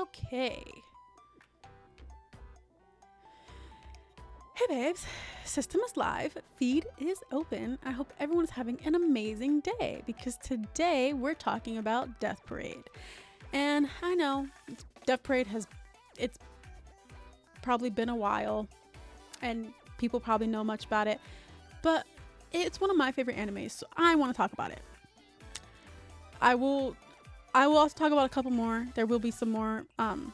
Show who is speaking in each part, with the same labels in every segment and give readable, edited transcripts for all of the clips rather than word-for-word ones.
Speaker 1: Okay. Hey babes, system is live, feed is open. I hope everyone is having an amazing day because today we're talking about Death Parade. And I know Death Parade it's probably been a while and people probably know much about it, but it's one of my favorite animes, so I want to talk about it. I will also talk about a couple more. There will be some more. I'm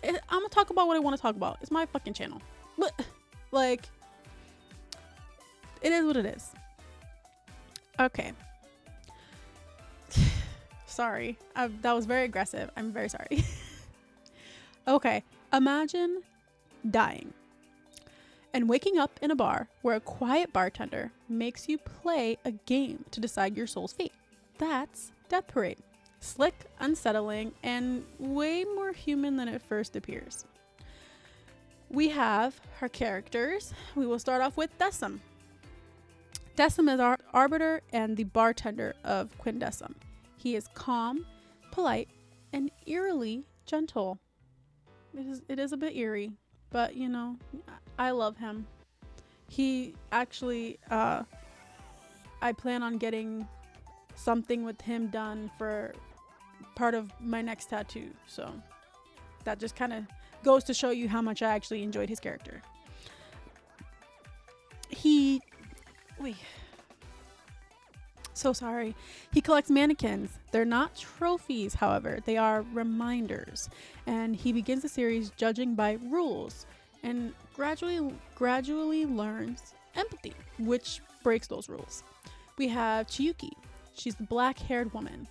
Speaker 1: gonna talk about what I want to talk about. It's my fucking channel. But like, it is what it is. Okay. Sorry. That was very aggressive. I'm very sorry. Okay. Imagine dying and waking up in a bar where a quiet bartender makes you play a game to decide your soul's fate. That's Death Parade. Slick, unsettling, and way more human than it first appears. We have our characters. We will start off with Decim. Decim is our arbiter and the bartender of Quindecim. He is calm, polite, and eerily gentle. It is a bit eerie, but you know, I love him. He actually, I plan on getting something with him done for part of my next tattoo. So that just kind of goes to show you how much I actually enjoyed his character. He collects mannequins. They're not trophies, however. They are reminders. And he begins the series judging by rules and gradually learns empathy, which breaks those rules. We have Chiyuki. She's the black-haired woman.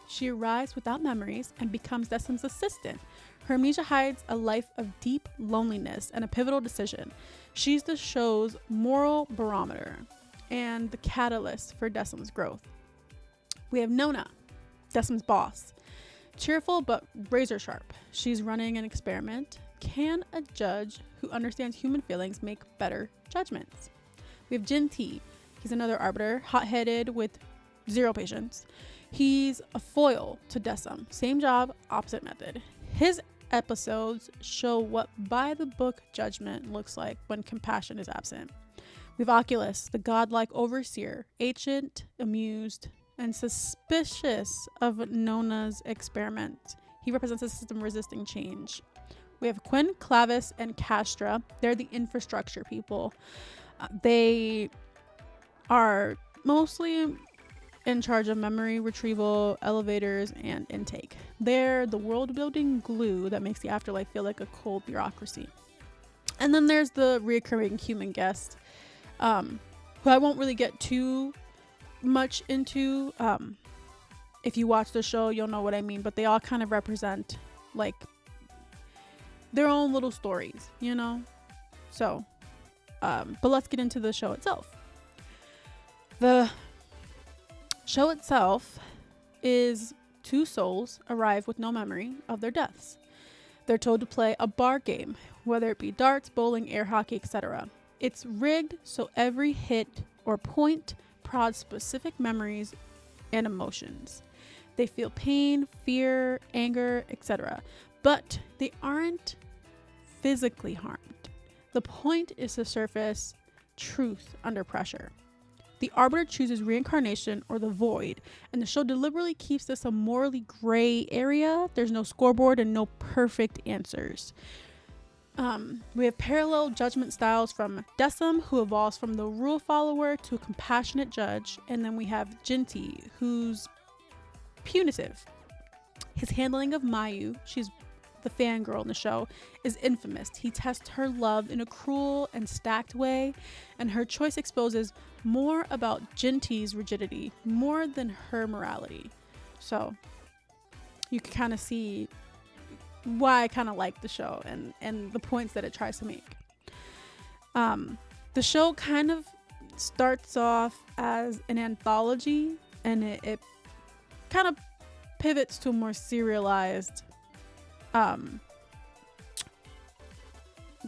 Speaker 1: She arrives without memories and becomes Decim's assistant. Her amnesia hides a life of deep loneliness and a pivotal decision. She's the show's moral barometer and the catalyst for Decim's growth. We have Nona, Decim's boss. Cheerful but razor sharp. She's running an experiment. Can a judge who understands human feelings make better judgments? We have Jinti. He's another arbiter, hot-headed with zero patience. He's a foil to Decim. Same job, opposite method. His episodes show what by-the-book judgment looks like when compassion is absent. We have Oculus, the godlike overseer, ancient, amused, and suspicious of Nona's experiment. He represents a system resisting change. We have Quinn, Clavis, and Castra. They're the infrastructure people. They are mostly in charge of memory retrieval, elevators, and intake. They're the world-building glue that makes the afterlife feel like a cold bureaucracy. And then there's the reoccurring human guest, who I won't really get too much into. If you watch the show, you'll know what I mean, but they all kind of represent like their own little stories, you know? So, but let's get into the show itself. The show itself is two souls arrive with no memory of their deaths. They're told to play a bar game, whether it be darts, bowling, air hockey, etc. It's rigged so every hit or point prods specific memories and emotions. They feel pain, fear, anger, etc. But they aren't physically harmed. The point is to surface truth under pressure. The arbiter chooses reincarnation or the void, and the show deliberately keeps this a morally gray area. There's no scoreboard and no perfect answers. We have parallel judgment styles from Decim, who evolves from the rule follower to a compassionate judge, and then we have Jinti, who's punitive. His handling of Mayu, she's the fangirl in the show, is infamous. He tests her love in a cruel and stacked way, and her choice exposes more about Jinti's rigidity more than her morality. So you can kind of see why I kind of like the show and the points that it tries to make. The show kind of starts off as an anthology, and it kind of pivots to a more serialized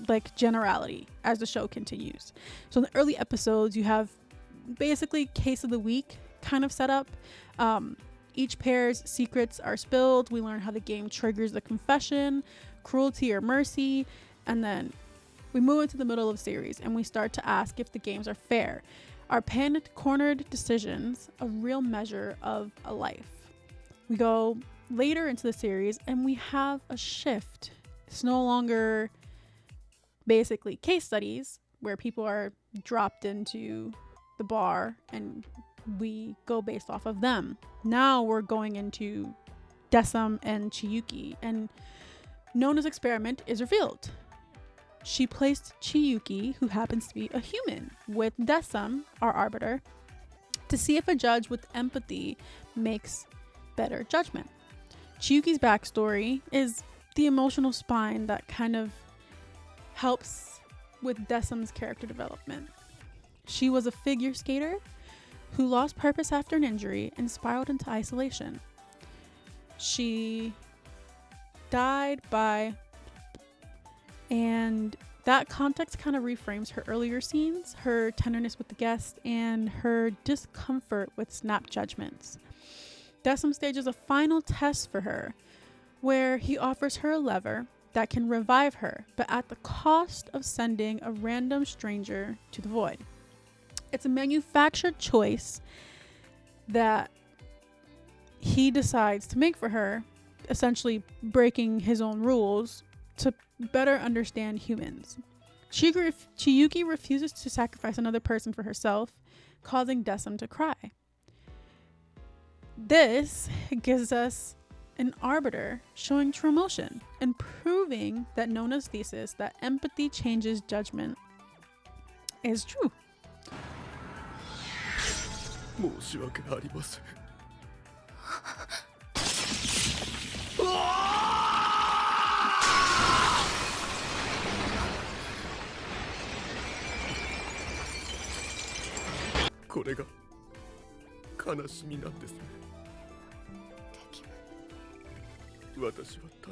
Speaker 1: like generality as the show continues. So in the early episodes, you have basically case of the week kind of set up. Each pair's secrets are spilled. We learn how the game triggers the confession, cruelty or mercy, and then we move into the middle of the series and we start to ask if the games are fair. Are panic-cornered decisions a real measure of a life? We go later into the series and we have a shift. It's no longer basically case studies where people are dropped into the bar and we go based off of them. Now we're going into Decim and Chiyuki, and Nona's experiment is revealed. She placed Chiyuki, who happens to be a human, with Decim, our arbiter, to see if a judge with empathy makes better judgment. Chiyuki's backstory is the emotional spine that kind of helps with Decim's character development. She was a figure skater who lost purpose after an injury and spiraled into isolation. She died and that context kind of reframes her earlier scenes, her tenderness with the guest, and her discomfort with snap judgments. Decim stages a final test for her, where he offers her a lever that can revive her, but at the cost of sending a random stranger to the void. It's a manufactured choice that he decides to make for her, essentially breaking his own rules to better understand humans. Chiyuki refuses to sacrifice another person for herself, causing Decim to cry. This gives us an arbiter showing true emotion and proving that Nona's thesis that empathy changes judgment is true.
Speaker 2: 申し訳ありません。これが悲しみなんですね。私はた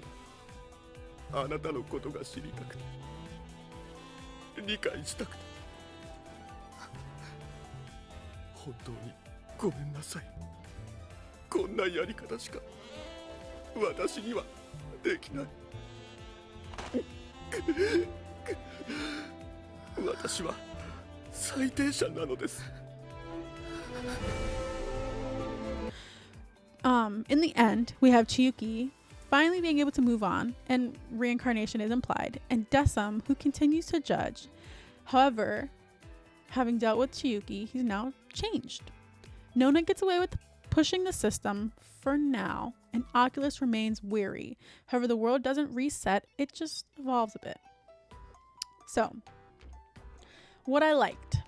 Speaker 2: だあなたのことが知りたくて、理解したくて、本当にごめんなさい。こんなやり方しか私にはできない。私は最低者なのです。
Speaker 1: In the end, we have Chiyuki finally being able to move on, and reincarnation is implied, and Decim, who continues to judge. However, having dealt with Chiyuki, he's now changed. Nona gets away with pushing the system for now, and Oculus remains weary. However, the world doesn't reset, it just evolves a bit. So, what I liked.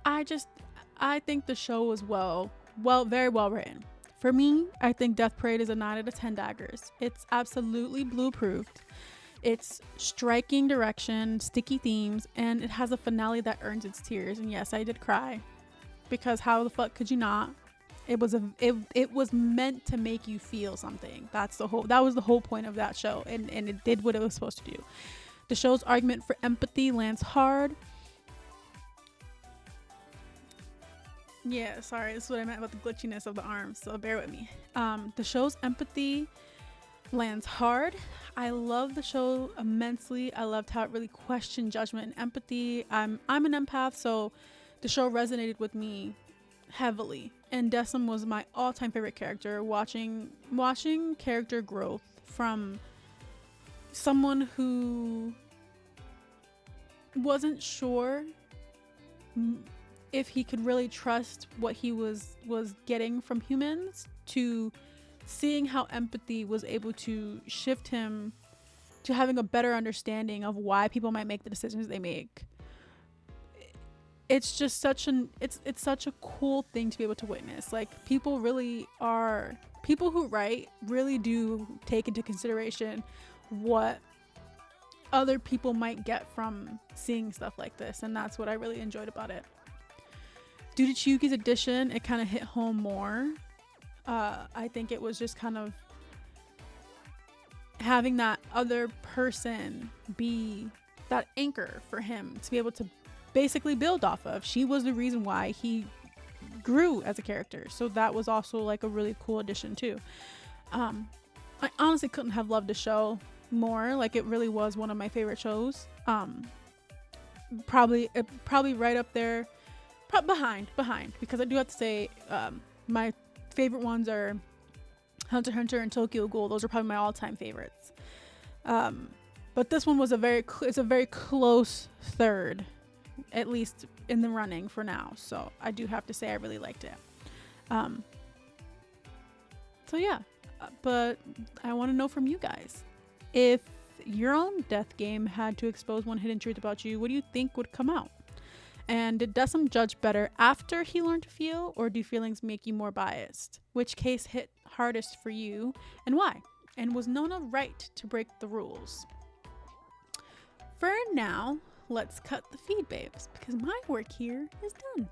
Speaker 1: I think the show was very well written. For me, I think Death Parade is a 9 out of 10 daggers. It's absolutely blue-proofed. It's striking direction, sticky themes, and it has a finale that earns its tears. And yes, I did cry, because how the fuck could you not? It was meant to make you feel something. That was the whole point of that show, and it did what it was supposed to do. The show's argument for empathy lands hard. Yeah, sorry, this is what I meant about the glitchiness of the arms, so bear with me. The show's empathy lands hard. I love the show immensely. I loved how it really questioned judgment and empathy. I'm an empath, so the show resonated with me heavily. And Decim was my all-time favorite character. Watching character growth from someone who wasn't sure if he could really trust what he was getting from humans, to seeing how empathy was able to shift him to having a better understanding of why people might make the decisions they make. It's just such a cool thing to be able to witness. Like, people who write really do take into consideration what other people might get from seeing stuff like this, and that's what I really enjoyed about it. Due to Chiyuki's addition, it kind of hit home more. I think it was just kind of having that other person be that anchor for him to be able to basically build off of. She was the reason why he grew as a character. So that was also like a really cool addition too. I honestly couldn't have loved the show more. Like, it really was one of my favorite shows. Probably right up there, behind, because I do have to say, my favorite ones are Hunter x Hunter and Tokyo Ghoul. Those are probably my all-time favorites. But this one was it's a very close third, at least in the running for now. So I do have to say I really liked it. So yeah, but I want to know from you guys, if your own death game had to expose one hidden truth about you, what do you think would come out? And did Decim judge better after he learned to feel, or do feelings make you more biased? Which case hit hardest for you, and why? And was Nona right to break the rules? For now, let's cut the feed, babes, because my work here is done.